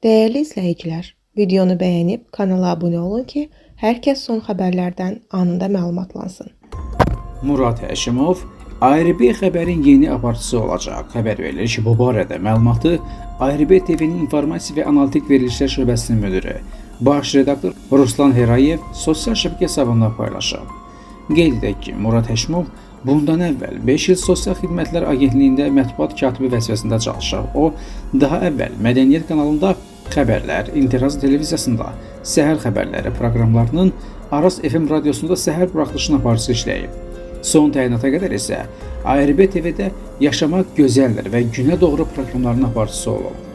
Değerli izləyicilər, videonu bəyənib kanala abunə olun ki, hər kəs son xəbərlərdən anında məlumatlansın. Murad Həşimov ARB xəbərin yeni aparıcısı olacaq. Xəbər verilir ki, bu barədə məlumatı ARB TV-nin informasiya və analitik verilişlər şöbəsinin müdiri, baş redaktor Ruslan Herayev sosial şəbəkə hesabında paylaşıb. Qeyd edək ki, Murad Həşimov bundan əvvəl 5 il Sosial Xidmətlər Agentliyində mətbuat katibi vəzifəsində çalışıb. O, daha əvvəl Mədəniyyət kanalında xəbərlər, İnteraz televiziyasında səhər xəbərləri proqramlarının, Aras FM radiosunda səhər buraxılışının aparıcısı işləyib. Son təyinata qədər isə ARB TV-də Yaşamaq Gözəldir və Günə Doğru proqramlarının aparıcısı olub.